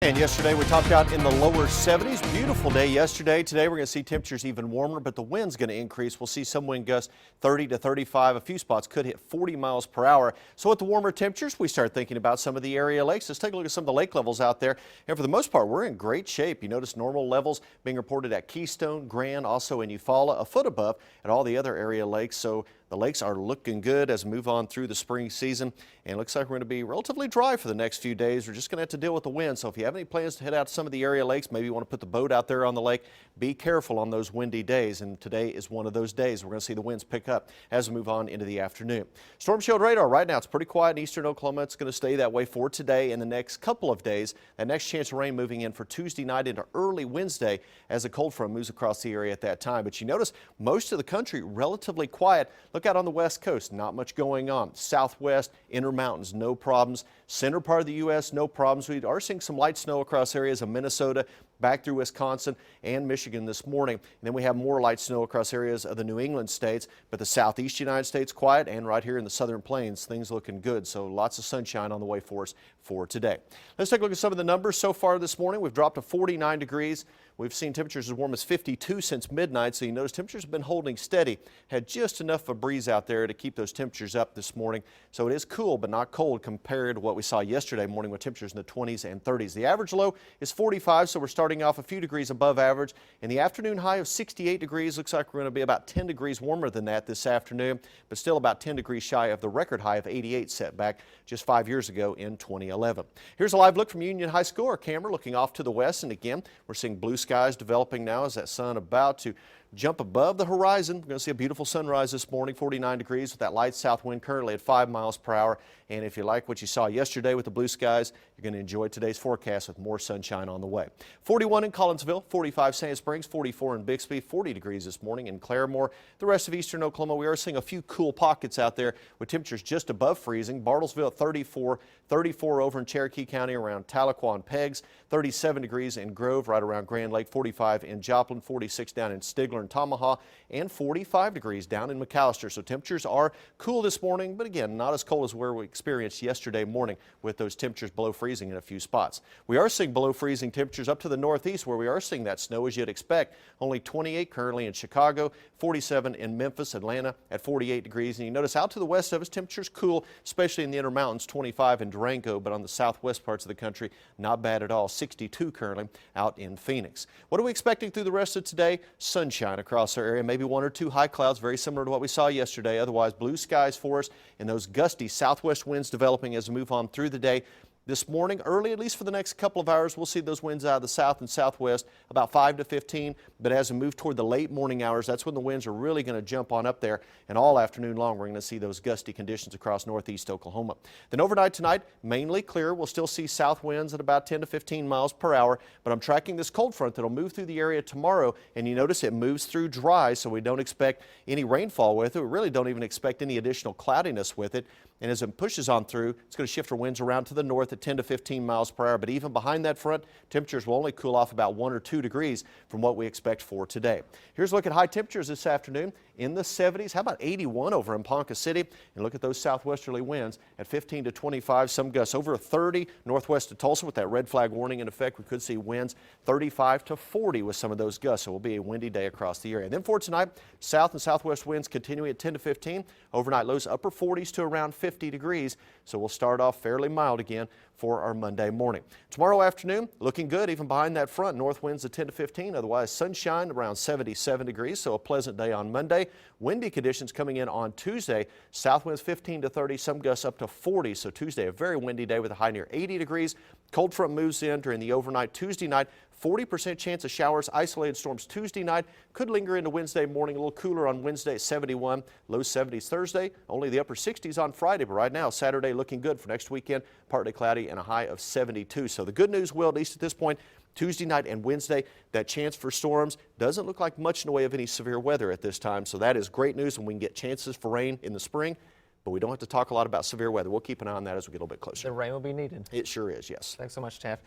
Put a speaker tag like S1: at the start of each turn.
S1: And yesterday we topped out in the lower 70s. Beautiful day yesterday. Today we're going to see temperatures even warmer, but the wind's going to increase. We'll see some wind gusts 30 to 35. A few spots could hit 40 miles per hour. So at the warmer temperatures, we start thinking about some of the area lakes. Let's take a look at some of the lake levels out there. And for the most part, we're in great shape. You notice normal levels being reported at Keystone, Grand, also in Eufaula, a foot above at all the other area lakes. So the lakes are looking good as we move on through the spring season, and it looks like we're going to be relatively dry for the next few days. We're just going to have to deal with the wind. So if you have any plans to head out to some of the area lakes, maybe you want to put the boat out there on the lake, be careful on those windy days. And today is one of those days. We're going to see the winds pick up as we move on into the afternoon. Storm Shield radar right now, it's pretty quiet in eastern Oklahoma. It's going to stay that way for today and the next couple of days. That next chance of rain moving in for Tuesday night into early Wednesday as a cold front moves across the area at that time. But you notice most of the country relatively quiet. Look out on the west coast. Not much going on. Southwest, Intermountains, no problems. Center part of the U.S., no problems. We are seeing some light snow across areas of Minnesota, back through Wisconsin and Michigan this morning. And then we have more light snow across areas of the New England states, but the southeast United States quiet, and right here in the southern plains, things looking good. So lots of sunshine on the way for us for today. Let's take a look at some of the numbers so far this morning. We've dropped to 49 degrees. We've seen temperatures as warm as 52 since midnight, so you notice temperatures have been holding steady. Had just enough of a breeze out there to keep those temperatures up this morning. So it is cool but not cold compared to what we saw yesterday morning with temperatures in the 20s and 30s. The average low is 45, so we're starting off a few degrees above average. In the afternoon high of 68 degrees, looks like we're going to be about 10 degrees warmer than that this afternoon, but still about 10 degrees shy of the record high of 88 set back just 5 years ago in 2011. Here's a live look from Union High School. Our camera looking off to the west, and again, we're seeing blue skies developing now as that sun about to jump above the horizon. We're going to see a beautiful sunrise this morning, 49 degrees with that light south wind currently at 5 miles per hour. And if you like what you saw yesterday with the blue skies, you're going to enjoy today's forecast with more sunshine on the way. 41 in Collinsville, 45 Sand Springs, 44 in Bixby, 40 degrees this morning in Claremore. The rest of eastern Oklahoma, we are seeing a few cool pockets out there with temperatures just above freezing. Bartlesville at 34, 34 over in Cherokee County around Tahlequah and Peggs, 37 degrees in Grove right around Grand Lake, 45 in Joplin, 46 down in Stigler and Tomahawk, and 45 degrees down in McAllister. So temperatures are cool this morning, but again, not as cold as where we experienced yesterday morning with those temperatures below freezing in a few spots. We are seeing below freezing temperatures up to the northeast where we are seeing that snow as you'd expect. Only 28 currently in Chicago, 47 in Memphis, Atlanta at 48 degrees. And you notice out to the west of us, temperatures cool, especially in the Intermountains, 25 in Durango, but on the southwest parts of the country, not bad at all. 62 currently out in Phoenix. What are we expecting through the rest of today? Sunshine across our area, maybe one or two high clouds, very similar to what we saw yesterday. Otherwise, blue skies for us and those gusty southwest winds developing as we move on through the day. This morning, early, at least for the next couple of hours, we'll see those winds out of the south and southwest, about 5 to 15. But as we move toward the late morning hours, that's when the winds are really going to jump on up there. And all afternoon long, we're going to see those gusty conditions across northeast Oklahoma. Then overnight tonight, mainly clear. We'll still see south winds at about 10 to 15 miles per hour. But I'm tracking this cold front that'll move through the area tomorrow. And you notice it moves through dry, so we don't expect any rainfall with it. We really don't even expect any additional cloudiness with it. And as it pushes on through, it's going to shift our winds around to the north at 10 to 15 miles per hour. But even behind that front, temperatures will only cool off about 1 or 2 degrees from what we expect for today. Here's a look at high temperatures this afternoon in the 70s. How about 81 over in Ponca City? And look at those southwesterly winds at 15 to 25, some gusts over 30 northwest of Tulsa with that red flag warning in effect. We could see winds 35 to 40 with some of those gusts. So it will be a windy day across the area. And then for tonight, south and southwest winds continuing at 10 to 15. Overnight lows upper 40s to around 50 degrees. So we'll start off fairly mild again for our Monday morning. Tomorrow afternoon, looking good even behind that front. North winds at 10 to 15. Otherwise, sunshine around 77 degrees. So a pleasant day on Monday. Windy conditions coming in on Tuesday. South winds 15 to 30, some gusts up to 40. So Tuesday, a very windy day with a high near 80 degrees. Cold front moves in during the overnight Tuesday night. 40% chance of showers, isolated storms Tuesday night. Could linger into Wednesday morning. A little cooler on Wednesday at 71. Low 70s Thursday. Only the upper 60s on Friday. But right now, Saturday looking good for next weekend. Partly cloudy and a high of 72. So the good news, Will, at least at this point, Tuesday night and Wednesday, that chance for storms doesn't look like much in the way of any severe weather at this time. So that is great news, and we can get chances for rain in the spring. But we don't have to talk a lot about severe weather. We'll keep an eye on that as we get a little bit closer.
S2: The rain will be needed.
S1: It sure is, yes.
S2: Thanks so much, Taff.